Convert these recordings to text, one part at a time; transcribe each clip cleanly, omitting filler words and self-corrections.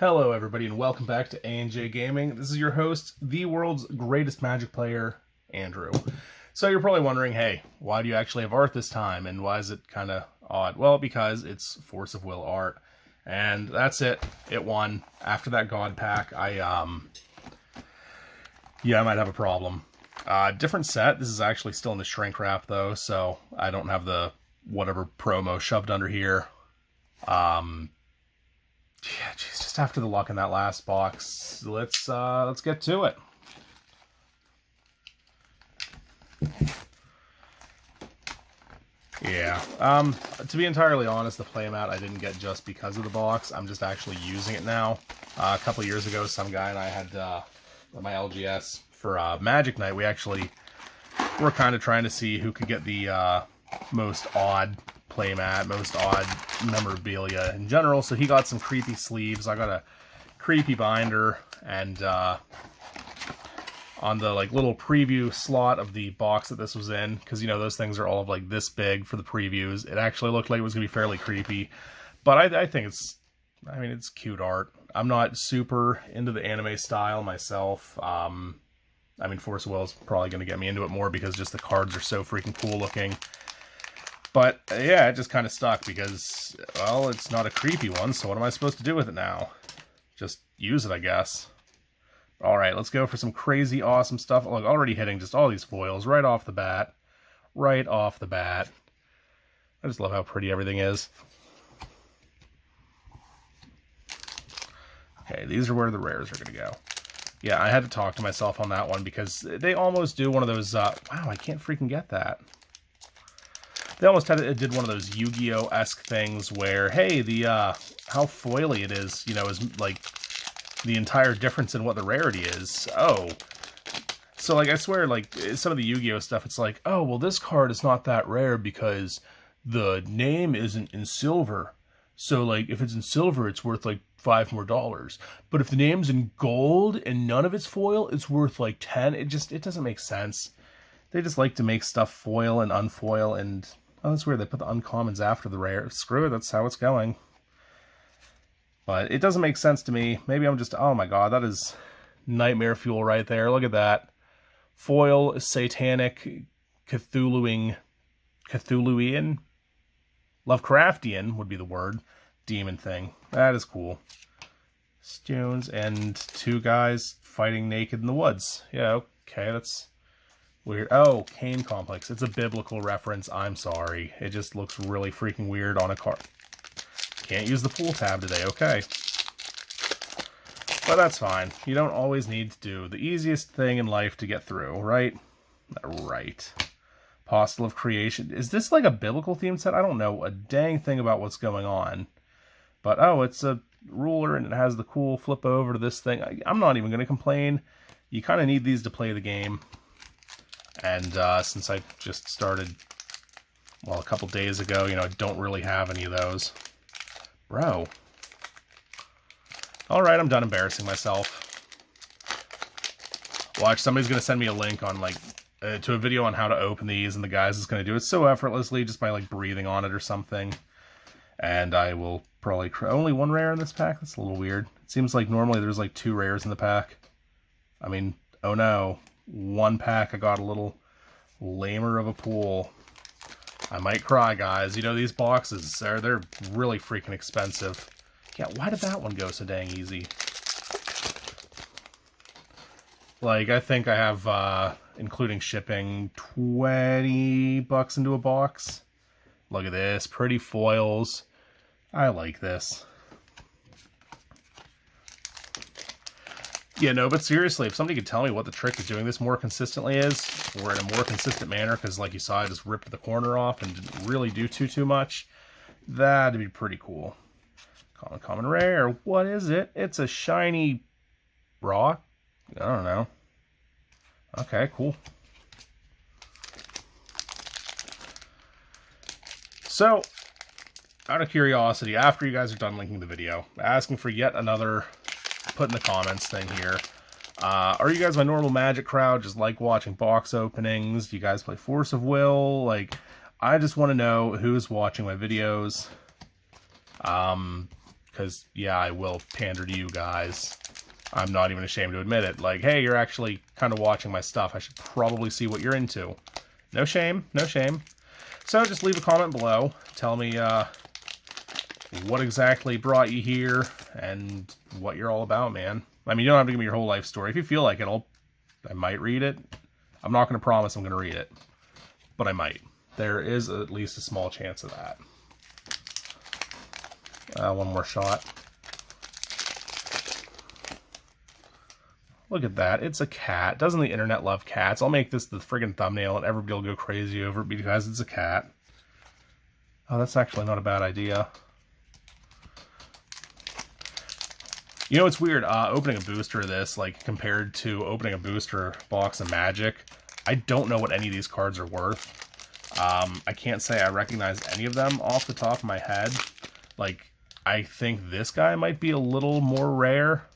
Hello everybody and welcome back to A&J Gaming. This is your host, the world's greatest Magic player, Andrew. So you're probably wondering, hey, why do you actually have art this time and why is it kind of odd? Well, because it's Force of Will art. And that's it. It won. After that God pack, I might have a problem. Different set. This is actually still in the shrink wrap though, so I don't have the whatever promo shoved under here. Yeah, geez, just after the luck in that last box, let's get to it. Yeah, to be entirely honest, the playmat I didn't get just because of the box. I'm just actually using it now. A couple years ago, some guy and I had my LGS for Magic Night. We actually were kind of trying to see who could get the most odd playmat, most odd memorabilia in general. So he got some creepy sleeves. I got a creepy binder, and on the little preview slot of the box that this was in, because you know those things are all of like this big for the previews, it actually looked like it was gonna be fairly creepy. But I think it's cute art. I'm not super into the anime style myself. Force of Will is probably gonna get me into it more because just the cards are so freaking cool looking. But, yeah, it just kind of stuck because, well, it's not a creepy one, so what am I supposed to do with it now? Just use it, I guess. Alright, let's go for some crazy awesome stuff. Look, already hitting just all these foils right off the bat. Right off the bat. I just love how pretty everything is. Okay, these are where the rares are going to go. Yeah, I had to talk to myself on that one because they almost do one of those, wow, I can't freaking get that. They almost did one of those Yu-Gi-Oh-esque things where, hey, the how foily it is, you know, is like the entire difference in what the rarity is. Oh. So, I swear, some of the Yu-Gi-Oh stuff, it's like, oh, well, this card is not that rare because the name isn't in silver. So, if it's in silver, it's worth, $5 more. But if the name's in gold and none of it's foil, it's worth, 10. It doesn't make sense. They just like to make stuff foil and unfoil, and oh, that's weird. They put the uncommons after the rare. Screw it, that's how it's going. But it doesn't make sense to me. Maybe I'm just, oh my god, that is nightmare fuel right there. Look at that. Foil, satanic, Cthulhuian, Lovecraftian would be the word, demon thing. That is cool. Stones and two guys fighting naked in the woods. Yeah, okay, that's weird. Oh, Cain Complex. It's a biblical reference. I'm sorry. It just looks really freaking weird on a card. Can't use the pool tab today. Okay. But that's fine. You don't always need to do the easiest thing in life to get through, right? Right. Apostle of Creation. Is this like a biblical themed set? I don't know a dang thing about what's going on. But, oh, it's a ruler and it has the cool flip over to this thing. I'm not even going to complain. You kind of need these to play the game. And since I just started, well, a couple days ago, I don't really have any of those. Bro. Alright, I'm done embarrassing myself. Watch, somebody's going to send me a link on, to a video on how to open these, and the guys is going to do it so effortlessly just by, breathing on it or something. And I will probably... Only one rare in this pack? That's a little weird. It seems like normally there's, 2 rares in the pack. I mean, oh no. One pack, I got a little lamer of a pool. I might cry, guys. You know, these boxes, they're really freaking expensive. Yeah, why did that one go so dang easy? I think I have, including shipping, $20 into a box. Look at this. Pretty foils. I like this. Yeah, no, but seriously, if somebody could tell me what the trick to doing this more consistently is, or in a more consistent manner, because like you saw, I just ripped the corner off and didn't really do too much, that'd be pretty cool. Common rare. What is it? It's a shiny rock? I don't know. Okay, cool. So, out of curiosity, after you guys are done linking the video, asking for yet another put in the comments thing here. Are you guys my normal Magic crowd? Just like watching box openings? Do you guys play Force of Will? I just want to know who's watching my videos. because, yeah, I will pander to you guys. I'm not even ashamed to admit it. Like, hey, you're actually kind of watching my stuff. I should probably see what you're into. No shame, no shame. So just leave a comment below. Tell me what exactly brought you here and what you're all about, man. I mean, you don't have to give me your whole life story. If you feel like it, I might read it. I'm not going to promise I'm going to read it, but I might. There is at least a small chance of that. One more shot. Look at that. It's a cat. Doesn't the internet love cats? I'll make this the friggin' thumbnail and everybody will go crazy over it because it's a cat. Oh, that's actually not a bad idea. You know, it's weird, opening a booster of this, like, compared to opening a booster box of Magic. I don't know what any of these cards are worth. I can't say I recognize any of them off the top of my head. Like, I think this guy might be a little more rare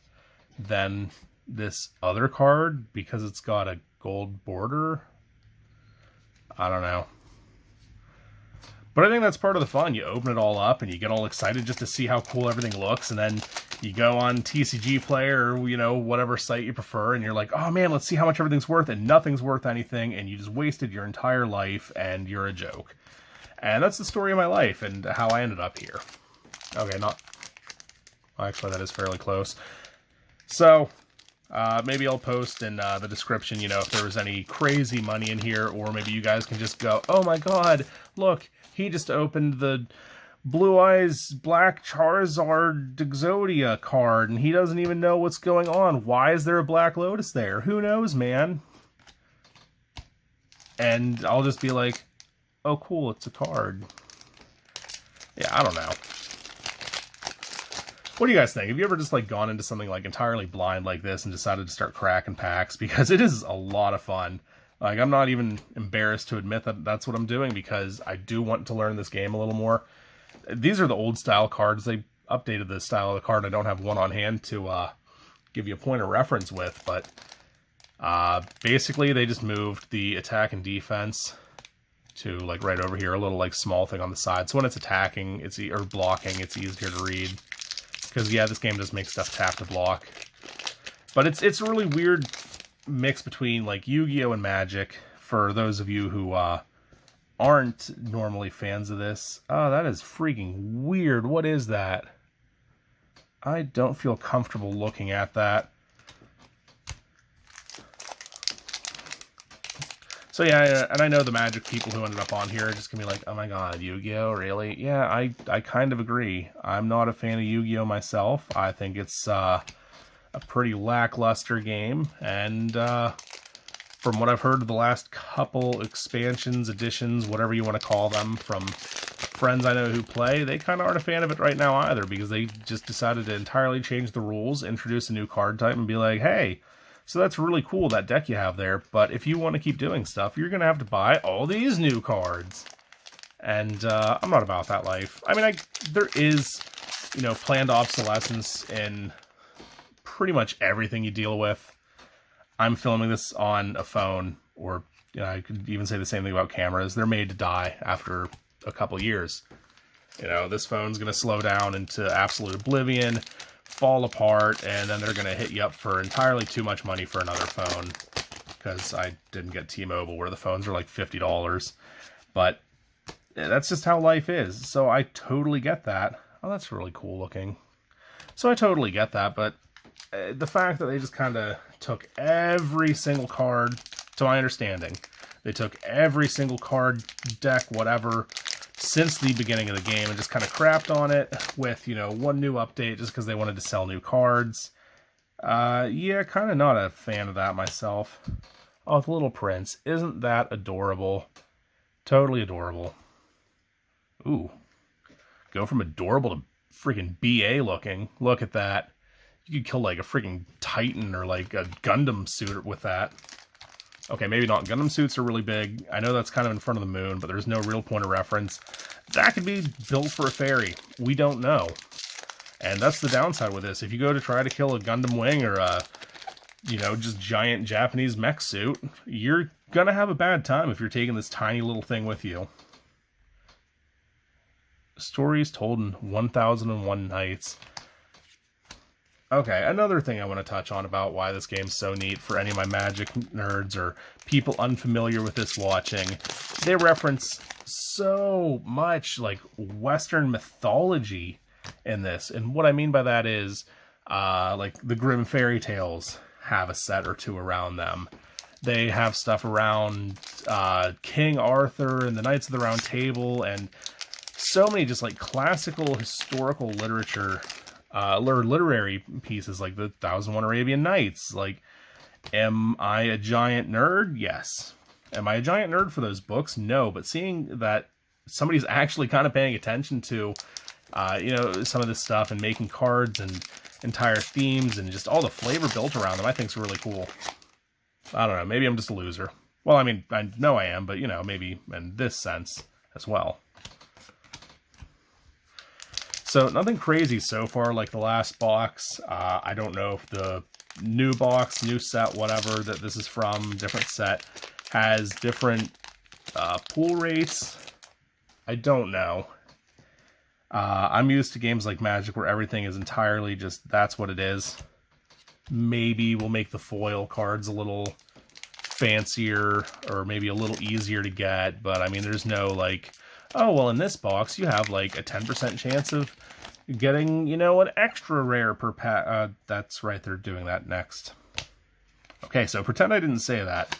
than this other card because it's got a gold border. I don't know. But I think that's part of the fun. You open it all up and you get all excited just to see how cool everything looks, and then you go on TCG Player or, you know, whatever site you prefer, and you're like, oh man, let's see how much everything's worth, and nothing's worth anything, and you just wasted your entire life, and you're a joke. And that's the story of my life, and how I ended up here. Okay, not... Actually, that is fairly close. So, maybe I'll post in the description, you know, if there was any crazy money in here, or maybe you guys can just go, oh my god, look, he just opened the Blue Eyes Black Charizard Exodia card, and he doesn't even know what's going on. Why is there a Black Lotus there? Who knows, man? And I'll just be like, oh cool, it's a card. Yeah, I don't know. What do you guys think? Have you ever just, like, gone into something, like, entirely blind like this and decided to start cracking packs? Because it is a lot of fun. Like, I'm not even embarrassed to admit that that's what I'm doing, because I do want to learn this game a little more. These are the old style cards. They updated the style of the card. I don't have one on hand to give you a point of reference with, but basically they just moved the attack and defense to, like, right over here, a little, like, small thing on the side. So when it's attacking, or blocking, it's easier to read. Because, yeah, this game does make stuff tap to block. But it's a really weird mix between, like, Yu-Gi-Oh! And Magic, for those of you who aren't normally fans of this. Oh, that is freaking weird. What is that? I don't feel comfortable looking at that. So yeah, and I know the Magic people who ended up on here are just gonna be like, oh my god, Yu-Gi-Oh, really? Yeah, I kind of agree. I'm not a fan of Yu-Gi-Oh myself. I think it's a pretty lackluster game, and from what I've heard of the last couple expansions, editions, whatever you want to call them, from friends I know who play, they kind of aren't a fan of it right now either, because they just decided to entirely change the rules, introduce a new card type, and be like, hey, so that's really cool, that deck you have there, but if you want to keep doing stuff, you're going to have to buy all these new cards. And I'm not about that life. I mean, there is, you know, planned obsolescence in pretty much everything you deal with. I'm filming this on a phone, or, you know, I could even say the same thing about cameras. They're made to die after a couple years. You know, this phone's going to slow down into absolute oblivion, fall apart, and then they're going to hit you up for entirely too much money for another phone, because I didn't get T-Mobile where the phones are like $50. But that's just how life is, so I totally get that. Oh, that's really cool looking. So I totally get that, but the fact that they just kind of took every single card, to my understanding, they took every single card, deck, whatever, since the beginning of the game, and just kind of crapped on it with, you know, one new update just because they wanted to sell new cards. Yeah, kind of not a fan of that myself. Oh, the Little Prince. Isn't that adorable? Totally adorable. Ooh. Go from adorable to freaking BA looking. Look at that. You could kill, like, a freaking Titan or, like, a Gundam suit with that. Okay, maybe not. Gundam suits are really big. I know that's kind of in front of the moon, but there's no real point of reference. That could be built for a fairy. We don't know. And that's the downside with this. If you go to try to kill a Gundam wing or a, you know, just giant Japanese mech suit, you're gonna have a bad time if you're taking this tiny little thing with you. Stories told in 1001 Nights. Okay, another thing I want to touch on about why this game's so neat for any of my Magic nerds or people unfamiliar with this watching. They reference so much, like, Western mythology in this. And what I mean by that is, like, the Grimm fairy tales have a set or two around them. They have stuff around King Arthur and the Knights of the Round Table, and so many just, like, classical historical literature, literary pieces, like the 1001 Arabian Nights. Like, am I a giant nerd? Yes. Am I a giant nerd for those books? No. But seeing that somebody's actually kind of paying attention to, you know, some of this stuff and making cards and entire themes and just all the flavor built around them, I think is really cool. I don't know. Maybe I'm just a loser. Well, I mean, I know I am, but, you know, maybe in this sense as well. So nothing crazy so far like the last box. I don't know if the new box, new set, whatever that this is from, different set, has different pool rates. I don't know. I'm used to games like Magic where everything is entirely just, that's what it is. Maybe we'll make the foil cards a little fancier or maybe a little easier to get, but I mean, there's no like, oh, well, in this box, you have like a 10% chance of getting, you know, an extra rare per pack. That's right, they're doing that next. Okay, so pretend I didn't say that.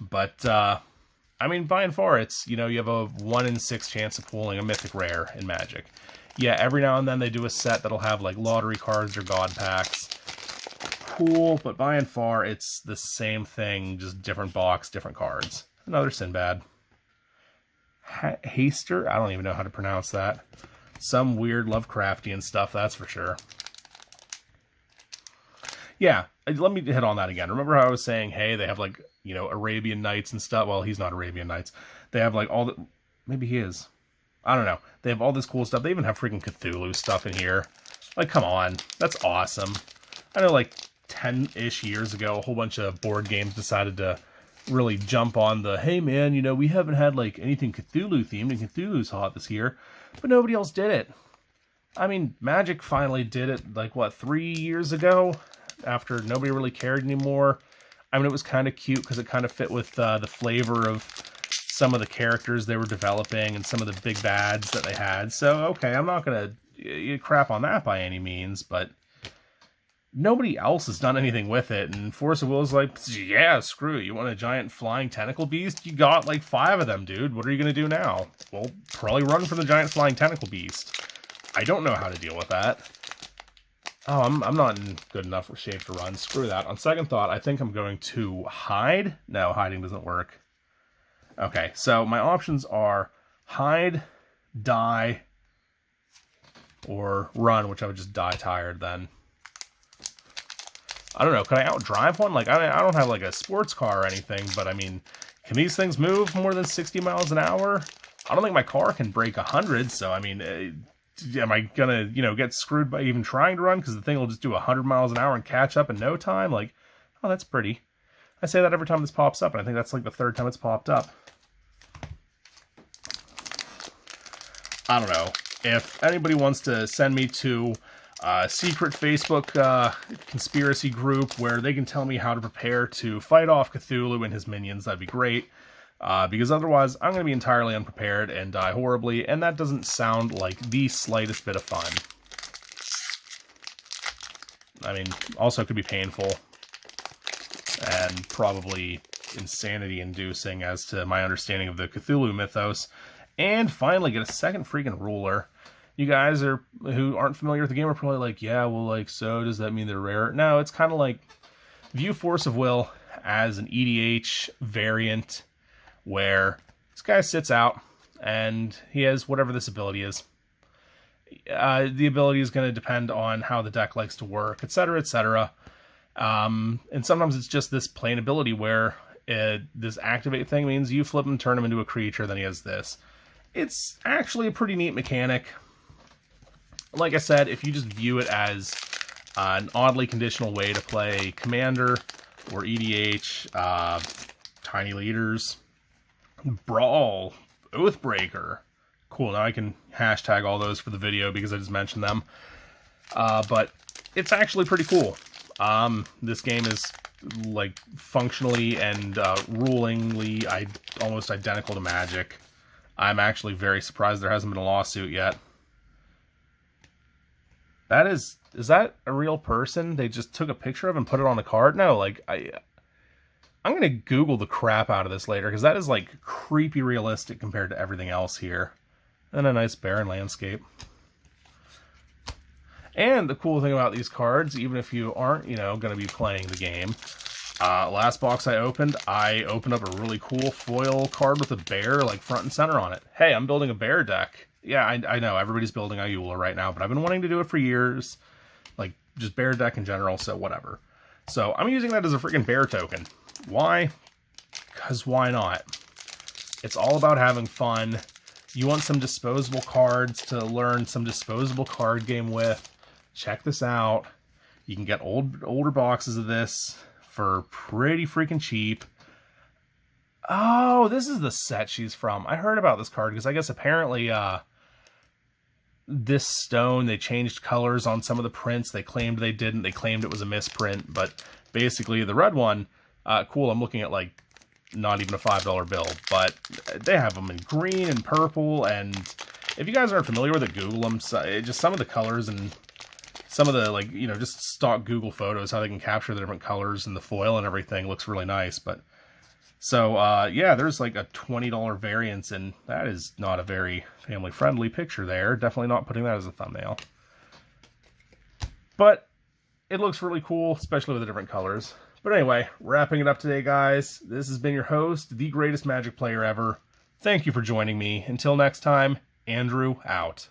But, I mean, by and far, it's, you know, you have a 1 in 6 chance of pulling a mythic rare in Magic. Yeah, every now and then they do a set that'll have, like, lottery cards or god packs. Cool, but by and far, it's the same thing, just different box, different cards. Another Sinbad. Haster? I don't even know how to pronounce that. Some weird Lovecraftian stuff, that's for sure. Yeah, let me hit on that again. Remember how I was saying, hey, they have like, you know, Arabian Nights and stuff? Well, he's not Arabian Nights. They have like all the... Maybe he is. I don't know. They have all this cool stuff. They even have freaking Cthulhu stuff in here. Like, come on. That's awesome. I know like 10-ish years ago, a whole bunch of board games decided to really jump on the, hey man, you know, we haven't had like anything Cthulhu themed, and Cthulhu's hot this year, but nobody else did it. I mean, Magic finally did it like, what, 3 years ago? After nobody really cared anymore. I mean, it was kind of cute because it kind of fit with the flavor of some of the characters they were developing and some of the big bads that they had. So, okay, I'm not going to crap on that by any means, but nobody else has done anything with it, and Force of Will is like, yeah, screw it. You want a giant flying tentacle beast? You got like 5 of them, dude. What are you going to do now? Well, probably run for the giant flying tentacle beast. I don't know how to deal with that. Oh, I'm not in good enough shape to run. Screw that. On second thought, I think I'm going to hide. No, hiding doesn't work. Okay, so my options are hide, die, or run, which I would just die tired then. I don't know, can I outdrive one? Like, I don't have like a sports car or anything, but I mean, can these things move more than 60 miles an hour? I don't think my car can break 100, so I mean, am I gonna, you know, get screwed by even trying to run because the thing will just do 100 miles an hour and catch up in no time? Like, oh, that's pretty. I say that every time this pops up, and I think that's like the 3rd time it's popped up. I don't know. If anybody wants to send me to a secret Facebook conspiracy group where they can tell me how to prepare to fight off Cthulhu and his minions, that'd be great. Because otherwise, I'm going to be entirely unprepared and die horribly, and that doesn't sound like the slightest bit of fun. I mean, also it could be painful, and probably insanity-inducing as to my understanding of the Cthulhu mythos. And finally, get a second freaking ruler. You guys who aren't familiar with the game are probably like, yeah, well, like, so does that mean they're rare? No, it's kind of like, view Force of Will as an EDH variant, where this guy sits out, and he has whatever this ability is. The ability is going to depend on how the deck likes to work, etc., etc. And sometimes it's just this plain ability where this activate thing means you flip him, turn him into a creature, then he has this. It's actually a pretty neat mechanic. Like I said, if you just view it as an oddly conditional way to play Commander or EDH, Tiny Leaders, Brawl, Oathbreaker, Cool, now I can hashtag all those for the video because I just mentioned them. But it's actually pretty cool. This game is like functionally and rulingly almost identical to Magic. I'm actually very surprised there hasn't been a lawsuit yet. That is that a real person? They just took a picture of and put it on a card? No, like I'm gonna Google the crap out of this later because that is like creepy realistic compared to everything else here. And a nice barren landscape. And the cool thing about these cards, even if you aren't, you know, going to be playing the game, last box I opened up a really cool foil card with a bear, like, front and center on it. Hey, I'm building a bear deck. Yeah, I know, everybody's building a Eula right now, but I've been wanting to do it for years. Like, just bear deck in general, so whatever. So, I'm using that as a freaking bear token. Why? Because why not? It's all about having fun. You want some disposable cards to learn some disposable card game with. Check this out. You can get older boxes of this for pretty freaking cheap. Oh, this is the set she's from. I heard about this card because I guess apparently this stone, they changed colors on some of the prints. They claimed they didn't. They claimed it was a misprint. But basically the red one, cool, I'm looking at like not even a $5 bill. But they have them in green and purple. And if you guys aren't familiar with it, Google them. Just some of the colors and some of the, like, you know, just stock Google photos, how they can capture the different colors and the foil and everything looks really nice. But so, yeah, there's like a $20 variance, and that is not a very family-friendly picture there. Definitely not putting that as a thumbnail. But it looks really cool, especially with the different colors. But anyway, wrapping it up today, guys. This has been your host, the greatest Magic player ever. Thank you for joining me. Until next time, Andrew out.